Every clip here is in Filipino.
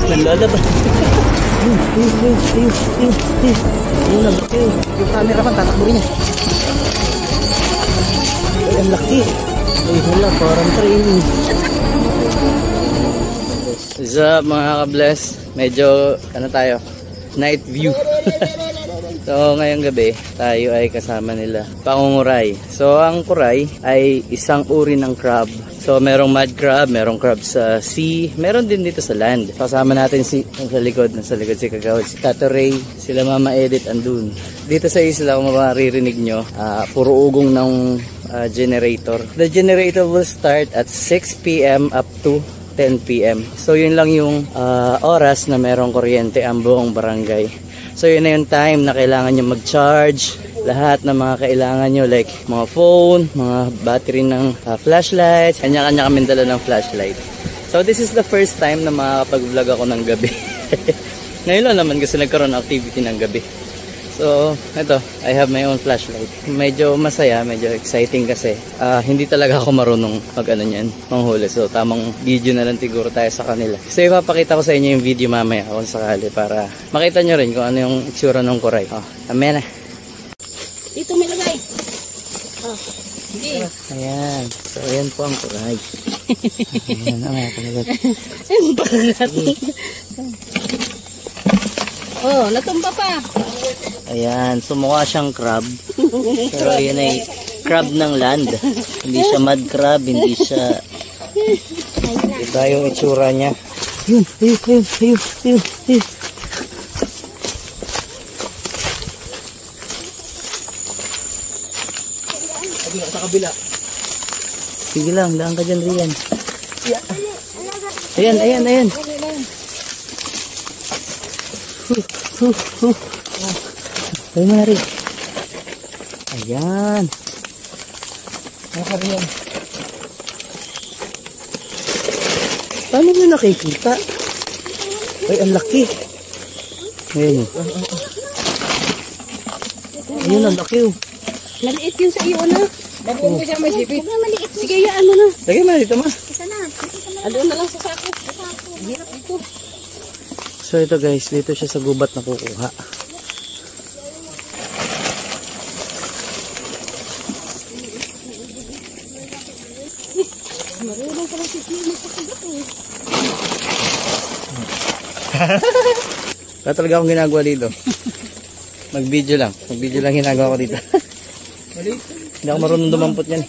Nanlalabas. Ayun, ang laki. Yung camera man, tatakbo rin niya. Ay, ang laki. Ay, hala, parang train. What's up mga ka-bless? Medyo, ano tayo? Night view. So ngayong gabi tayo ay kasama nila pangunguray. So ang kuray ay isang uri ng crab. So merong mud crab, merong crab sa sea, meron din dito sa land. Kasama natin si nasa likod si Kagawad, si Tato Ray, sila Mama Edith andun. Dito sa isla kung maririnig nyo, puro ugong ng generator. The generator will start at 6 PM up to 10 PM. So yun lang yung oras na merong kuryente ang buong barangay. So yun na yung time na kailangan nyo mag-charge lahat ng mga kailangan nyo, like mga phone, mga battery ng flashlight. Kanya-kanya kami dala ng flashlight. So this is the first time na makakapag-vlog ako ng gabi. Ngayon lang naman kasi nagkaroon ng activity ng gabi. So ito, I have my own flashlight. Medyo masaya, medyo exciting kasi hindi talaga ako marunong mag-ano niyan, manghuli. So tamang video na lang siguro tayo sa kanila. So ipapakita ko sa inyo yung video mamaya kung sakali para makita nyo rin kung ano yung itsura ng kuray. Amen na. Dito may lagay. Hindi. Ayan. So ayan po ang kuray. Ayan, mamaya palagat. Oh, natumba pa. Ayan, sumukha siyang crab. Pero yun ay crab ng land. Hindi siya mud crab, hindi siya... Diba yung itsura niya? Yun. Sa kabila. Sige lang, daan ka dyan, Rian. Ayan. Tayo mo na rin. Ayan. Nakariyan. Paano mo nakikita? Ay, ang laki. Ayan. Ayan, ang laki. Maliit yun sa iyo na. Babuong ko siya may sipit. Sige, yaan mo na. Lagay mo na dito, ma. Isa na. Adoon na lang sa sako. Hirap ito. So ito guys, dito siya sa gubat na kukuha. Marunong pala si Pino sa kubat eh. Kaya talaga akong ginagawa dito. Mag-video lang ginagawa ko dito. Hindi ako marunong dumampot yan.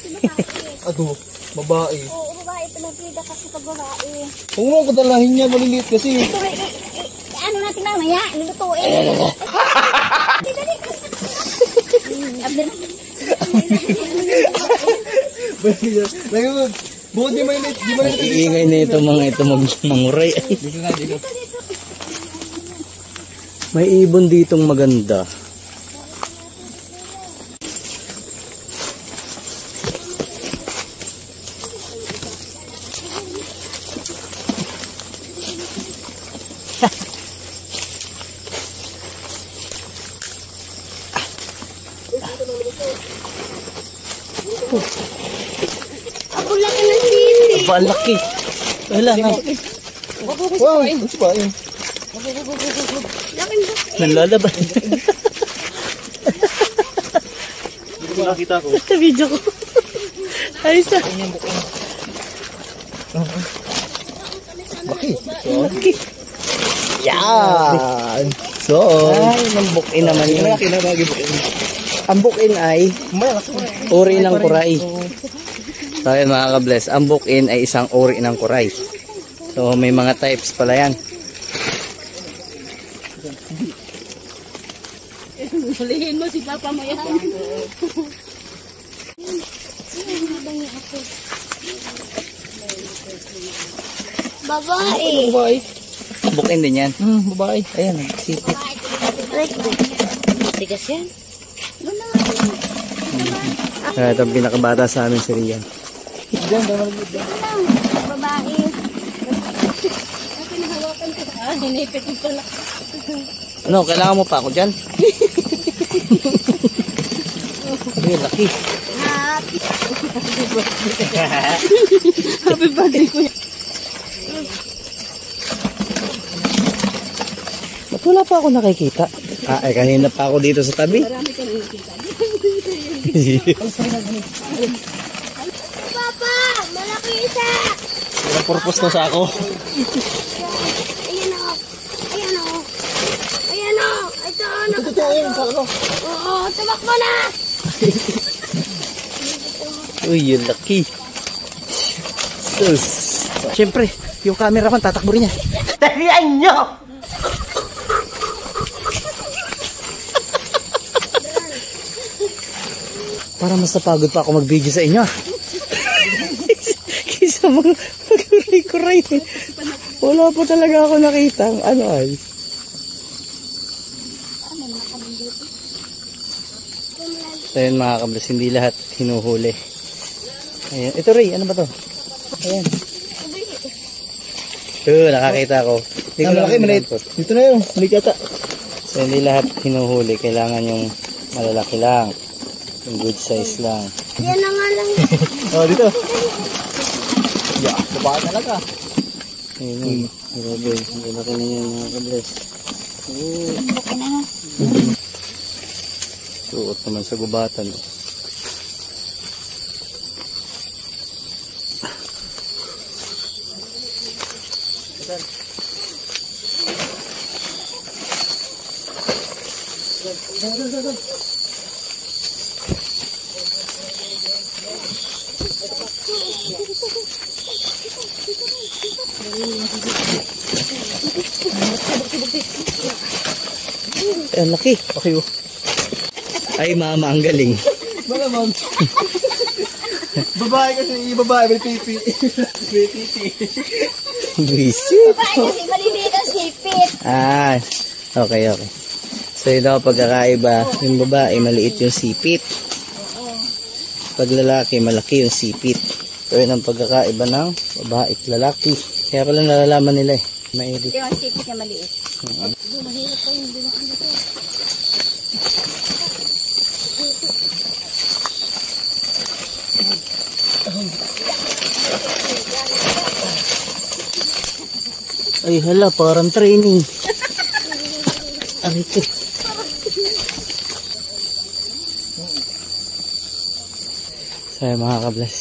Ato, babae. Oo, babae. Pinagpida kasi pag babae. Huwag mo ko dalahin niya, maliliit kasi. Ito, ano natin mamaya? Nilutuin. Buod di malilit. Iingay na ito mga manguray. Dito. May ibon ditong maganda. Ako laki ng sili. Aba, ang laki. Wala nga. Wow, ang sipain. Nanlalabas. Hindi ko nakita ko. Sa video ko. Ayos na. Laki. Laki. Yan. So, Ay, ang bukin naman yun. malaki na bagay bukin. Ang bukin ay uri ng kuray. So ayun mga ka-bless, ang bukin ay isang uri ng kuray. So may mga types pala yan. Hulihin mo si Papa mo yan. Babae. Babae. Bukin din yan. Babae. Ayan, nagsipit. Tigas yan. Ito ang pinakabata sa amin si Rian. Babae. Hinipit mo pala. Ano, kailangan mo pa ako dyan? Ay, laki. Happy birthday ko yan. Wala pa ako nakikita. Kanina pa ako dito sa tabi. Marami ka nang nakita. Papa, malaki isa. Walang purpose na sa ako. Ayan o. Ayan o. Ayan o. Ito o. Ito, ayun, sa ako. Oo, tumakbo na. Uy, yung laki. Sus. Siyempre, yung cameraman tatakbo rin niya. Tarihan nyo! Para mas napagod pa ako mag-video sa inyo. Kaysa mga mag-kuray-kuray. Wala po talaga ako nakita. Ano ay? So yun mga kablas, hindi lahat hinuhuli. Ayan. Ito Ray, ano ba to? Ayan. Nakakita ko. Hindi ko Malaki, maliit. Dito na yun, maliit yata. So hindi lahat hinuhuli. Kailangan yung malalaki lang. Yung good size lang. Yan na nga lang. Oh, dito. Yeah, baba talaga. Ayun. Grabe. Ang laki na yan mga kablas. Suot naman sa gubatan. Ang laki. Okay, oh. Ay, mama, ang galing. Malamang. Babae kasi, babae, may pipi. May pipi. Visit. Bakit kasi maliliit ang sipit? Ah, okay. So yun ako pagkakaiba. Yung babae, maliit yung sipit. Pag lalaki, malaki yung sipit. So yun ang pagkakaiba ng babae at lalaki. Kaya pala nalalaman nila eh. Maedit. Ito yung sipit niya maliit. Mahirap pa yung bilang ano to. Ay hala, parang training. Aray ko. So mga kablas,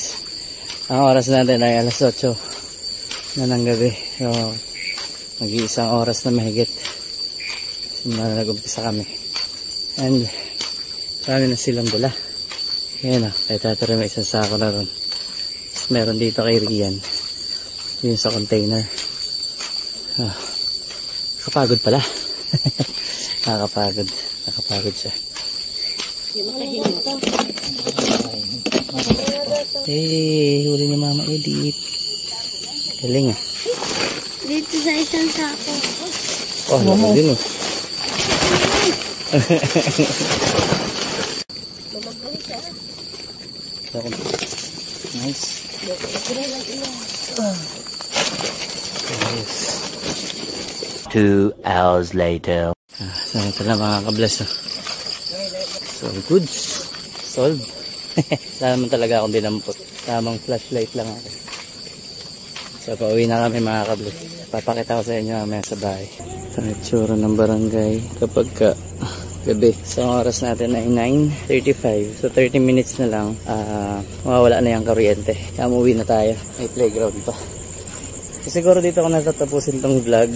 ang oras natin ay alas 8 na ng gabi. So mag-iisang oras na mahigit simula nag-umpisa kami. And marami na silang dala. Ayan o, kaya tatara may isang sako na ron. Tapos meron dito kay Rian, yun sa container. Nakapagod pala. Nakapagod siya. Huli ni Mama Edith. Galing ah. Dito sa isang sako. Oh, laki din oh. Nice. Nice. 2 hours later. So ito na mga kablas. So goods. Solved. Wala naman talaga akong dinampot. Tamang flashlight lang ako. So pauwi na kami mga kablas. Papakita ko sa inyo mamaya sa bahay. Ito ang itsura ng barangay kapag gabi. So ang oras natin ay 9:35. So 30 minutes na lang mawawala na yung kuryente. Kaya umuwi na tayo. May playground pa. So, siguro dito ako natatapusin tong vlog.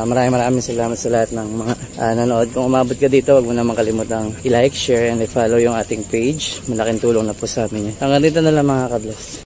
Maraming salamat sa lahat ng mga nanood. Kung umabot ka dito, huwag mo naman kalimutang i-like, share, and i-follow yung ating page. Malaking tulong na po sa amin yun. Hanggang dito na lang mga kablas.